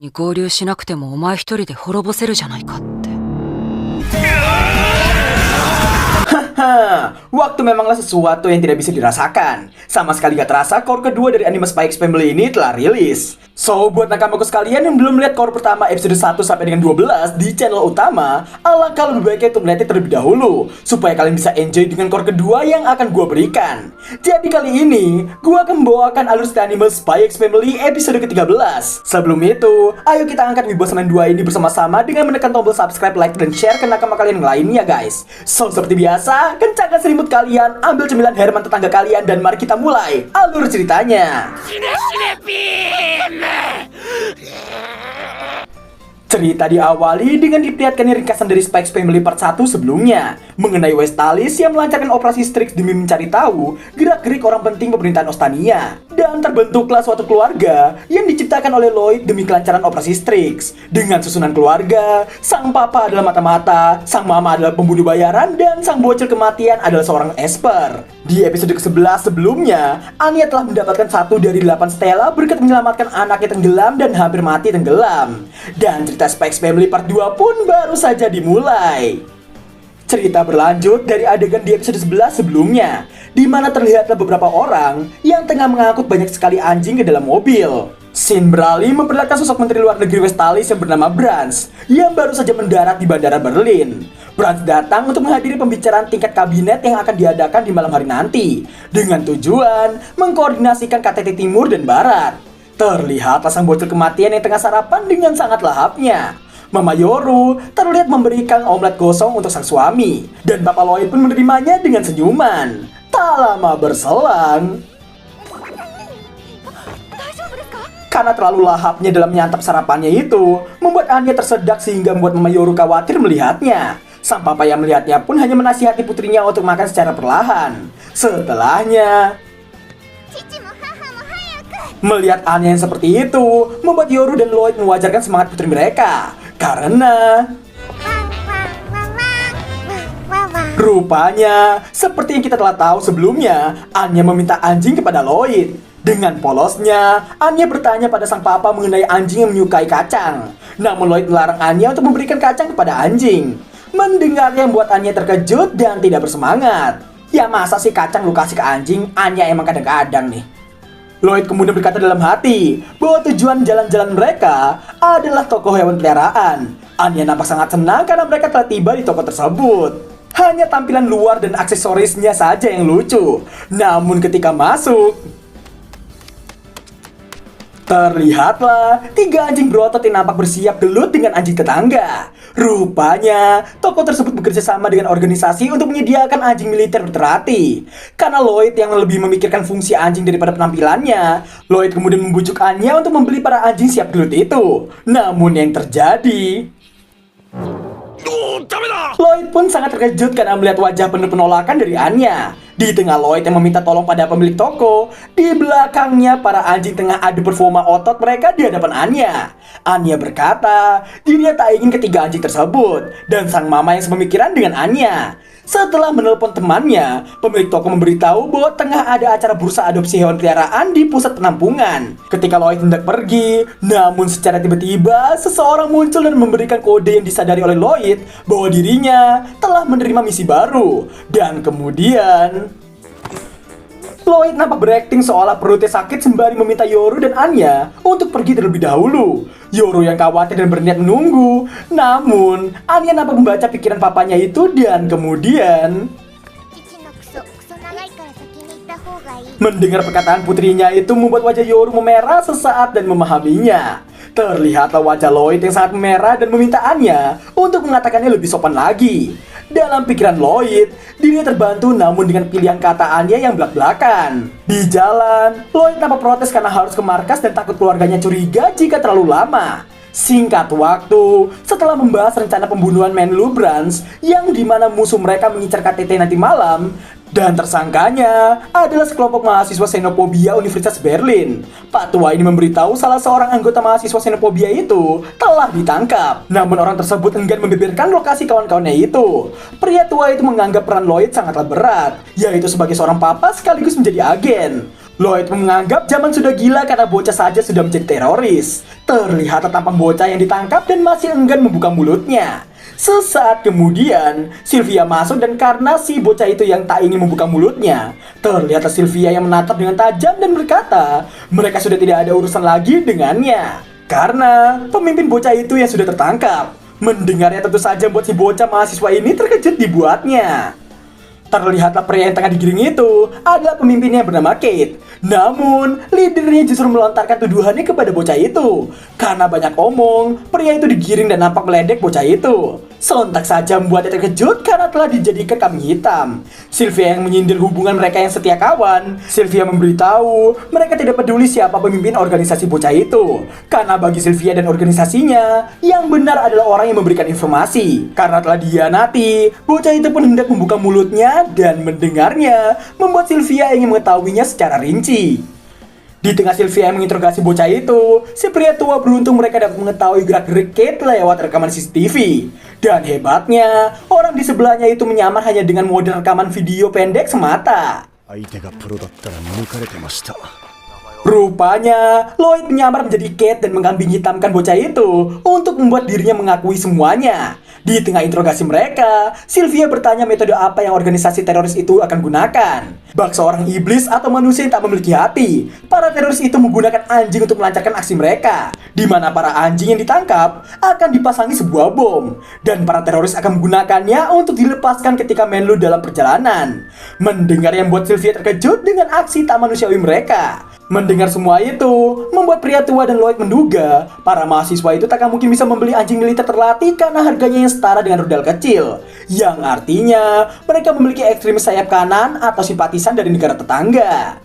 に合流しなくてもお前一人で滅ぼせるじゃないかって。Waktu memanglah sesuatu yang tidak bisa dirasakan. Sama sekali gak terasa core kedua dari anime Spy X Family ini telah rilis. So, buat nakamaku sekalian yang belum melihat core pertama episode 1 sampai dengan 12 di channel utama, alangkah lebih baiknya untuk melihatnya terlebih dahulu, supaya kalian bisa enjoy dengan core kedua yang akan gua berikan. Jadi kali ini, gua akan membawakan alur cerita anime Spy X Family episode ke-13. Sebelum itu, ayo kita angkat Wibosaman 2 ini bersama-sama dengan menekan tombol subscribe, like, dan share ke nakama kalian yang lainnya guys. So, seperti biasa, kencangkan selimut kalian, ambil cemilan Herman tetangga kalian, dan mari kita mulai alur ceritanya. Cerita diawali dengan diperlihatkannya ringkasan dari Spy X Family part 1 sebelumnya mengenai Westalis yang melancarkan operasi Strix demi mencari tahu gerak-gerik orang penting pemerintahan Ostania. Dan terbentuklah suatu keluarga yang diciptakan oleh Lloyd demi kelancaran operasi Strix. Dengan susunan keluarga, sang papa adalah mata-mata, sang mama adalah pembunuh bayaran, dan sang bocil kematian adalah seorang esper. Di episode ke-11 sebelumnya, Anya telah mendapatkan 1 dari 8 stella berkat menyelamatkan anaknya tenggelam dan hampir mati tenggelam. Dan cerita Spy X Family part 2 pun baru saja dimulai. Cerita berlanjut dari adegan di episode 11 sebelumnya, di mana terlihatlah beberapa orang yang tengah mengangkut banyak sekali anjing ke dalam mobil. Scene beralih memperlihatkan sosok Menteri Luar Negeri Westalis yang bernama Branch yang baru saja mendarat di Bandara Berlin. Branch datang untuk menghadiri pembicaraan tingkat kabinet yang akan diadakan di malam hari nanti dengan tujuan mengkoordinasikan KTT Timur dan Barat. Terlihatlah sang bocil kematian yang tengah sarapan dengan sangat lahapnya. Mama Yoru terlihat memberikan omelet gosong untuk sang suami, dan Papa Lloyd pun menerimanya dengan senyuman. Tak lama berselang, karena terlalu lahapnya dalam menyantap sarapannya itu, membuat Anya tersedak sehingga membuat Mama Yoru khawatir melihatnya. Sang papa yang melihatnya pun hanya menasihati putrinya untuk makan secara perlahan. Setelahnya, melihat Anya yang seperti itu, membuat Yoru dan Lloyd mewajarkan semangat putri mereka. Karena rupanya, seperti yang kita telah tahu sebelumnya, Anya meminta anjing kepada Lloyd. Dengan polosnya, Anya bertanya pada sang papa mengenai anjing yang menyukai kacang. Namun Lloyd melarang Anya untuk memberikan kacang kepada anjing. Mendengarnya membuat Anya terkejut dan tidak bersemangat. Ya masa sih kacang lu kasih ke anjing? Anya emang kadang-kadang nih. Lloyd kemudian berkata dalam hati bahwa tujuan jalan-jalan mereka adalah toko hewan peliharaan. Anya nampak sangat senang karena mereka telah tiba di toko tersebut. Hanya tampilan luar dan aksesorisnya saja yang lucu. Namun ketika masuk, terlihatlah 3 anjing berotot yang nampak bersiap gelut dengan anjing tetangga. Rupanya, toko tersebut bekerja sama dengan organisasi untuk menyediakan anjing militer berterati. Karena Lloyd yang lebih memikirkan fungsi anjing daripada penampilannya, Lloyd kemudian membujuk Anya untuk membeli para anjing siap gelut itu. Namun yang terjadi, Lloyd pun sangat terkejut karena melihat wajah penuh penolakan dari Anya. Di tengah Lloyd yang meminta tolong pada pemilik toko, di belakangnya para anjing tengah adu performa otot mereka di hadapan Anya. Anya berkata, dirinya tak ingin ketiga anjing tersebut, dan sang mama yang sepemikiran dengan Anya. Setelah menelpon temannya, pemilik toko memberitahu bahwa tengah ada acara bursa adopsi hewan peliharaan di pusat penampungan. Ketika Lloyd hendak pergi, namun secara tiba-tiba seseorang muncul dan memberikan kode yang disadari oleh Lloyd bahwa dirinya telah menerima misi baru. Dan kemudian Lloyd nampak berakting seolah perutnya sakit sembari meminta Yoru dan Anya untuk pergi terlebih dahulu. Yoru yang khawatir dan berniat menunggu. Namun, Anya nampak membaca pikiran papanya itu dan kemudian mendengar perkataan putrinya itu membuat wajah Yoru memerah sesaat dan memahaminya. Terlihatlah wajah Lloyd yang sangat memerah dan meminta Anya untuk mengatakannya lebih sopan lagi. Dalam pikiran Lloyd, dirinya terbantu namun dengan pilihan kata Anya yang belak-belakan. Di jalan, Lloyd nampak protes karena harus ke markas dan takut keluarganya curiga jika terlalu lama. Singkat waktu, setelah membahas rencana pembunuhan Menlu Branch yang dimana musuh mereka mengincar KTT nanti malam, dan tersangkanya adalah sekelompok mahasiswa xenofobia Universitas Berlin. Pak tua ini memberitahu salah seorang anggota mahasiswa xenofobia itu telah ditangkap. Namun orang tersebut enggan membeberkan lokasi kawan-kawannya itu. Pria tua itu menganggap peran Lloyd sangatlah berat, yaitu sebagai seorang papa sekaligus menjadi agen. Lloyd menganggap zaman sudah gila karena bocah saja sudah menjadi teroris. Terlihat tampang bocah yang ditangkap dan masih enggan membuka mulutnya. Sesaat kemudian, Sylvia masuk dan karena si bocah itu yang tak ingin membuka mulutnya, terlihat Sylvia yang menatap dengan tajam dan berkata, mereka sudah tidak ada urusan lagi dengannya. Karena pemimpin bocah itu yang sudah tertangkap. Mendengarnya tentu saja membuat si bocah mahasiswa ini terkejut dibuatnya. Terlihatlah pria yang tengah digiring itu adalah pemimpinnya yang bernama Kate. Namun, leadernya justru melontarkan tuduhannya kepada bocah itu. Karena banyak omong, pria itu digiring dan nampak meledek bocah itu. Sontak saja membuatnya terkejut karena telah dijadikan kambing hitam. Sylvia yang menyindir hubungan mereka yang setia kawan. Sylvia memberitahu mereka tidak peduli siapa pemimpin organisasi bocah itu. Karena bagi Sylvia dan organisasinya, yang benar adalah orang yang memberikan informasi. Karena telah dihianati, bocah itu pun hendak membuka mulutnya dan mendengarnya, membuat Sylvia ingin mengetahuinya secara rinci. Di tengah Sylvia yang menginterogasi bocah itu, si pria tua beruntung mereka dapat mengetahui gerak-gerik Kate lewat rekaman CCTV. Dan hebatnya, orang di sebelahnya itu menyamar hanya dengan mode rekaman video pendek semata. Rupanya, Lloyd menyamar menjadi Kate dan mengkambing hitamkan bocah itu untuk membuat dirinya mengakui semuanya. Di tengah interogasi mereka, Sylvia bertanya metode apa yang organisasi teroris itu akan gunakan. Bak seorang iblis atau manusia yang tak memiliki hati, para teroris itu menggunakan anjing untuk melancarkan aksi mereka, di mana para anjing yang ditangkap akan dipasangi sebuah bom, dan para teroris akan menggunakannya untuk dilepaskan ketika Menlu dalam perjalanan. Mendengar yang membuat Sylvia terkejut dengan aksi tak manusiawi mereka. Mendengar semua itu, membuat pria tua dan Lloyd menduga para mahasiswa itu tak mungkin bisa membeli anjing militer terlatih karena harganya yang setara dengan rudal kecil. Yang artinya, mereka memiliki ekstremis sayap kanan atau simpatisan dari negara tetangga.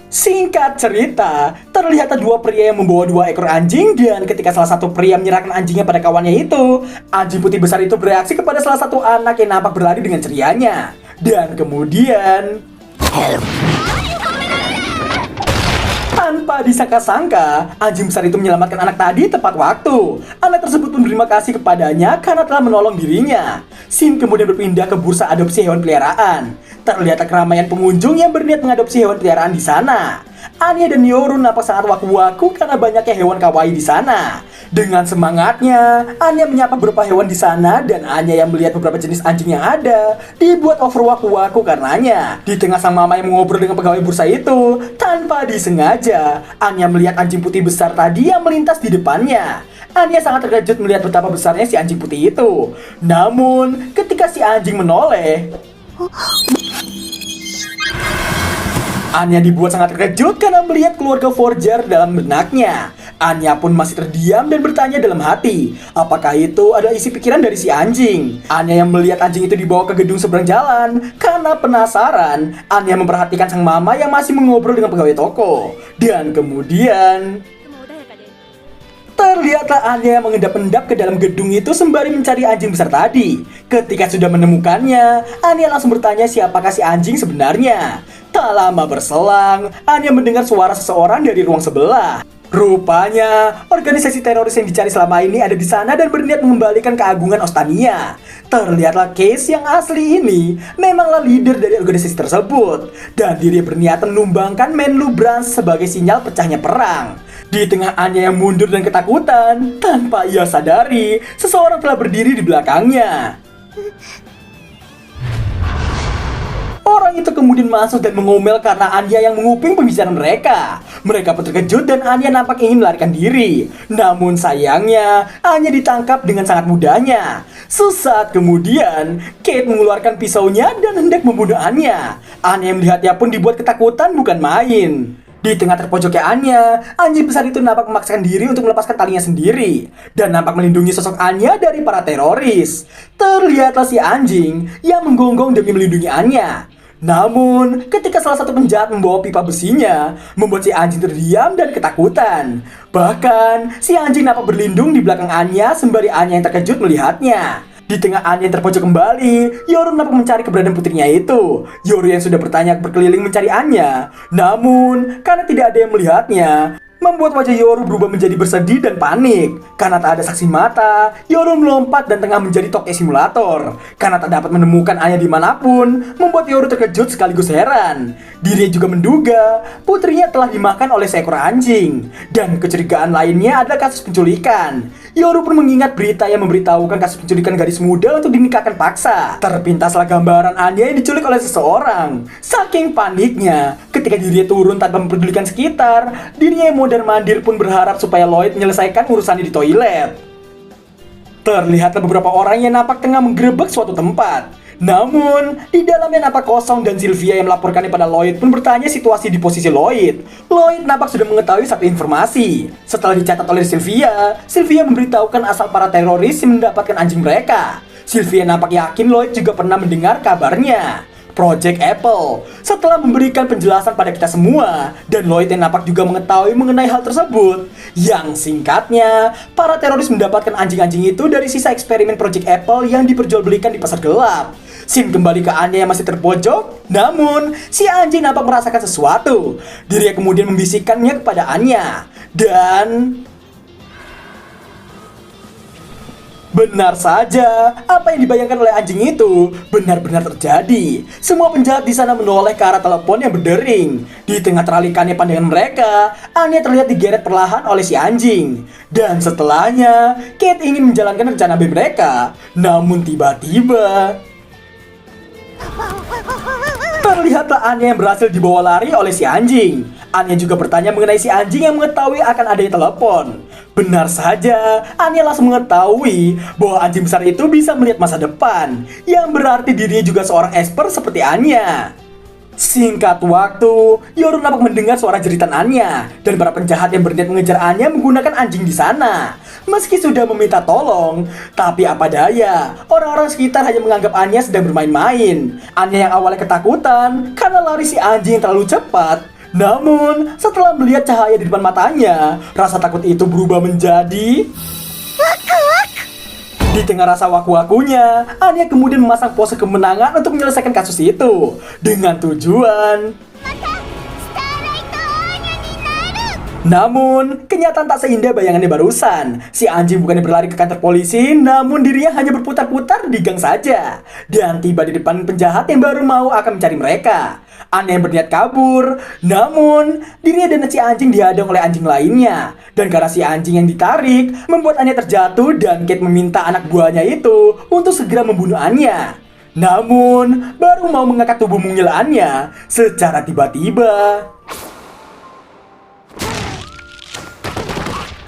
Singkat cerita, terlihat dua pria yang membawa dua ekor anjing dan ketika salah satu pria menyerahkan anjingnya pada kawannya itu, anjing putih besar itu bereaksi kepada salah satu anak yang nampak berlari dengan cerianya. Dan kemudian... tanpa disangka-sangka, anjing besar itu menyelamatkan anak tadi tepat waktu. Anak tersebut pun berterima kasih kepadanya karena telah menolong dirinya. Scene kemudian berpindah ke bursa adopsi hewan peliharaan. Terlihat keramaian pengunjung yang berniat mengadopsi hewan peliharaan di sana. Anya dan Yoru nampak sangat waku-waku karena banyaknya hewan kawaii di sana. Dengan semangatnya, Anya menyapa beberapa hewan di sana dan Anya yang melihat beberapa jenis anjing yang ada dibuat over waku-waku karenanya. Di tengah sang mama yang mengobrol dengan pegawai bursa itu, tanpa disengaja, Anya melihat anjing putih besar tadi yang melintas di depannya. Anya sangat terkejut melihat betapa besarnya si anjing putih itu. Namun, ketika si anjing menoleh, Anya dibuat sangat terkejut karena melihat keluarga Forger dalam benaknya. Anya pun masih terdiam dan bertanya dalam hati, apakah itu adalah isi pikiran dari si anjing? Anya yang melihat anjing itu dibawa ke gedung seberang jalan. Karena penasaran, Anya memperhatikan sang mama yang masih mengobrol dengan pegawai toko. Dan kemudian... terlihatlah Anya yang mengendap-endap ke dalam gedung itu sembari mencari anjing besar tadi. Ketika sudah menemukannya, Anya langsung bertanya siapakah si anjing sebenarnya. Tak lama berselang, Anya mendengar suara seseorang dari ruang sebelah. Rupanya, organisasi teroris yang dicari selama ini ada di sana dan berniat mengembalikan keagungan Ostania. Terlihatlah Case yang asli ini memanglah leader dari organisasi tersebut. Dan dia berniat menumbangkan Menlu Branch sebagai sinyal pecahnya perang. Di tengah Anya yang mundur dan ketakutan, tanpa ia sadari, seseorang telah berdiri di belakangnya. Orang itu kemudian masuk dan mengomel karena Anya yang menguping pembicaraan mereka. Mereka pun terkejut dan Anya nampak ingin melarikan diri. Namun sayangnya, Anya ditangkap dengan sangat mudahnya. Sesaat kemudian, Kate mengeluarkan pisaunya dan hendak membunuh Anya. Anya yang melihatnya pun dibuat ketakutan bukan main. Di tengah terpojoknya Anya, anjing besar itu nampak memaksakan diri untuk melepaskan talinya sendiri dan nampak melindungi sosok Anya dari para teroris. Terlihatlah si anjing yang menggonggong demi melindungi Anya. Namun, ketika salah satu penjahat membawa pipa besinya, membuat si anjing terdiam dan ketakutan. Bahkan, si anjing nampak berlindung di belakang Anya sembari Anya yang terkejut melihatnya. Di tengah Anya yang terpojok kembali, Yoru nampak mencari keberadaan putrinya itu. Yoru yang sudah bertanya berkeliling mencari Anya. Namun, karena tidak ada yang melihatnya, membuat wajah Yoru berubah menjadi bersedih dan panik. Karena tak ada saksi mata, Yoru melompat dan tengah menjadi toke simulator. Karena tak dapat menemukan Anya dimanapun, membuat Yoru terkejut sekaligus heran. Dirinya juga menduga putrinya telah dimakan oleh seekor anjing. Dan kecurigaan lainnya adalah kasus penculikan. Yoru pun mengingat berita yang memberitahukan kasus penculikan gadis muda untuk dinikahkan paksa. Terpintaslah gambaran Anya yang diculik oleh seseorang. Saking paniknya, ketika dirinya turun tanpa mempedulikan sekitar, dirinya yang mondar-mandir pun berharap supaya Lloyd menyelesaikan urusannya di toilet. Terlihatlah beberapa orang yang nampak tengah menggerebek suatu tempat. Namun, di dalamnya nampak kosong dan Sylvia yang melaporkannya pada Lloyd pun bertanya situasi di posisi Lloyd. Lloyd nampak sudah mengetahui satu informasi. Setelah dicatat oleh Sylvia, Sylvia memberitahukan asal para teroris yang mendapatkan anjing mereka. Sylvia nampak yakin Lloyd juga pernah mendengar kabarnya. Project Apple. Setelah memberikan penjelasan pada kita semua, dan Lloyd yang nampak juga mengetahui mengenai hal tersebut. Yang singkatnya, para teroris mendapatkan anjing-anjing itu dari sisa eksperimen Project Apple yang diperjualbelikan di pasar gelap. Scene kembali ke Anya yang masih terpojok, namun si anjing nampak merasakan sesuatu. Dirinya kemudian membisikkannya kepada Anya. Dan benar saja, apa yang dibayangkan oleh anjing itu benar-benar terjadi. Semua penjahat di sana menoleh ke arah telepon yang berdering. Di tengah teralihkannya pandangan mereka, Anya terlihat digeret perlahan oleh si anjing. Dan setelahnya, Kate ingin menjalankan rencana B mereka. Namun tiba-tiba terlihatlah Anya yang berhasil dibawa lari oleh si anjing. Anya juga bertanya mengenai si anjing yang mengetahui akan adanya telepon. Benar saja, Anya langsung mengetahui bahwa anjing besar itu bisa melihat masa depan, yang berarti dirinya juga seorang expert seperti Anya. Singkat waktu, Yoru nampak mendengar suara jeritan Anya, dan para penjahat yang berniat mengejar Anya menggunakan anjing di sana. Meski sudah meminta tolong, tapi apa daya, orang-orang sekitar hanya menganggap Anya sedang bermain-main. Anya yang awalnya ketakutan karena lari si anjing terlalu cepat. Namun, setelah melihat cahaya di depan matanya, rasa takut itu berubah menjadi di tengah rasa waku-wakunya, Anya kemudian memasang pose kemenangan untuk menyelesaikan kasus itu. Dengan tujuan namun, kenyataan tak seindah bayangannya barusan. Si anjing bukannya berlari ke kantor polisi, namun dirinya hanya berputar-putar di gang saja. Dan tiba di depan penjahat yang baru mau akan mencari mereka. Anya yang berniat kabur, namun dirinya dan si anjing dihadang oleh anjing lainnya. Dan karena si anjing yang ditarik, membuat Anya terjatuh dan Kate meminta anak buahnya itu untuk segera membunuh Anya. Namun, baru mau mengangkat tubuh mungil Anya, secara tiba-tiba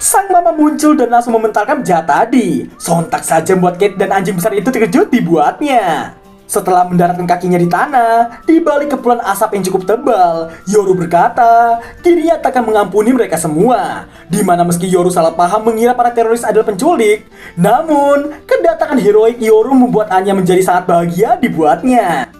sang mama muncul dan langsung mementalkan penjahat tadi. Sontak saja membuat Kate dan anjing besar itu terkejut dibuatnya. Setelah mendaratkan kakinya di tanah, di balik kepulan asap yang cukup tebal, Yoru berkata, dirinya tak akan mengampuni mereka semua. Dimana meski Yoru salah paham mengira para teroris adalah penculik, namun kedatangan heroik Yoru membuat Anya menjadi sangat bahagia dibuatnya.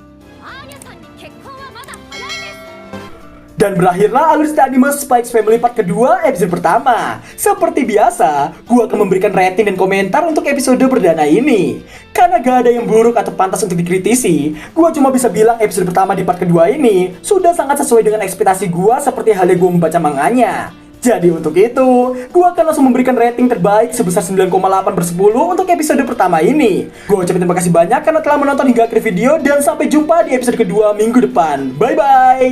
Dan berakhirlah alur cerita anime Spy X Family part kedua episode pertama. Seperti biasa, gua akan memberikan rating dan komentar untuk episode perdana ini. Karena gak ada yang buruk atau pantas untuk dikritisi, gua cuma bisa bilang episode pertama di part kedua ini sudah sangat sesuai dengan ekspektasi gua seperti halnya gua membaca manganya. Jadi untuk itu, gua akan langsung memberikan rating terbaik sebesar 9,8/10 untuk episode pertama ini. Gua ucapin terima kasih banyak karena telah menonton hingga akhir video dan sampai jumpa di episode kedua minggu depan. Bye bye.